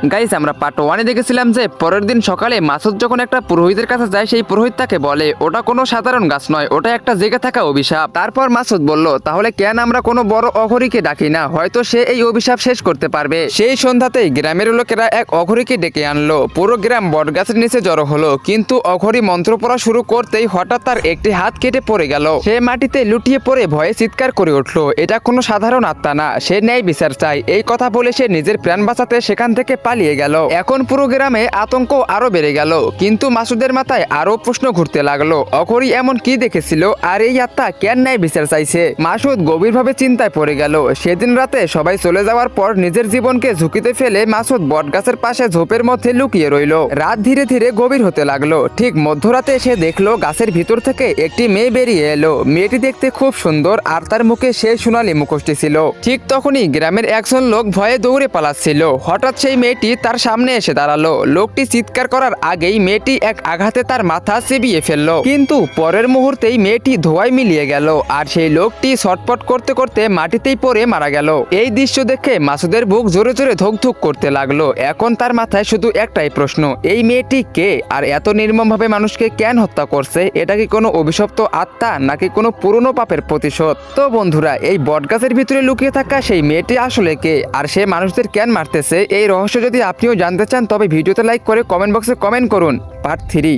Guys আমরা part 1-এ দেখেছিলাম যে পরের দিন সকালে মাসুদ যখন একটা পুরোহিতের কাছে যায়, সেই পুরোহিত তাকে বলে ওটা কোনো সাধারণ গাছ নয়, ওটা একটা জেগে থাকা অভিশাপ। তারপর মাসুদ বলল তাহলে কেন আমরা কোনো বড় অঘরীকে ডাকি না, হয়তো সে এই অভিশাপ শেষ করতে পারবে। সেই সন্ধ্যাতেই গ্রামের লোকেরা এক অঘরীকে ডেকে আনলো। পুরো গ্রাম বটগাছের নিচে জড়ো হলো, কিন্তু অঘরী মন্ত্র পড়া শুরু করতেই হঠাৎ তার একটি হাত কেটে পড়ে গেল। সে মাটিতে লুটিয়ে পড়ে ভয়ে চিৎকার করে উঠলো, এটা কোনো সাধারণ আত্মা না, সে ন্যায় বিচার চায়। এই কথা বলে সে নিজের প্রাণ বাঁচাতে সেখান থেকে পালিয়ে গেল। এখন পুরো গ্রামে আতঙ্ক আরো বেড়ে গেল, কিন্তু মাসুদের মাথায় আরো প্রশ্ন ঘুরতে লাগলো, অঘরী এমন কি দেখেছিল আর এই আত্মা কেন ন্যায় বিচার চাইছে। মাসুদ গভীরভাবে চিন্তায় পড়ে গেল। সেদিন রাতে সবাই চলে যাওয়ার পর নিজের জীবনকে ঝুঁকিতে ফেলে মাসুদ বটগাছের পাশে ঝোপের মধ্যে লুকিয়ে রইল। রাত ধীরে ধীরে গভীর হতে লাগলো। ঠিক মধ্যরাতে এসে দেখলো গাছের ভিতর থেকে একটি মেয়ে বেরিয়ে এলো। মেয়েটি দেখতে খুব সুন্দর আর তার মুখে সেই সোনালী মুখোশটি ছিল। ঠিক তখনই গ্রামের একজন লোক ভয়ে দৌড়ে পালাচ্ছিল। হঠাৎ সেই মেয়েটি তার সামনে এসে দাঁড়ালো। লোকটি চিৎকার করার আগেই মেয়েটি এক আঘাতে তার মাথা চিবিয়ে ফেললো, কিন্তু পরের মুহূর্তেই মেয়েটি ধোঁয়ায় মিলিয়ে গেল আর সেই লোকটি ছটপট করতে করতে মাটিতেই পড়ে মারা গেল। এই দৃশ্য দেখে মাসুদের বুক জোরে জোরে ধুকধুক করতে লাগলো। এখন তার মাথায় শুধু একটাই প্রশ্ন, এই মেয়েটি কে আর এত নির্মমভাবে মানুষকে কেন হত্যা করছে? এটা কি কোনো অভিশপ্ত আত্মা নাকি কোনো পুরনো পাপের প্রতিশোধ? তো বন্ধুরা, এই বটগাছের ভিতরে লুকিয়ে থাকা সেই মেয়েটি আসলে কে আর সে মানুষদের কেন মারতেছে, এই রহস্য যদি আপনিও জানতে চান তবে ভিডিওতে লাইক করে কমেন্ট বক্সে কমেন্ট করুন। পার্ট 3।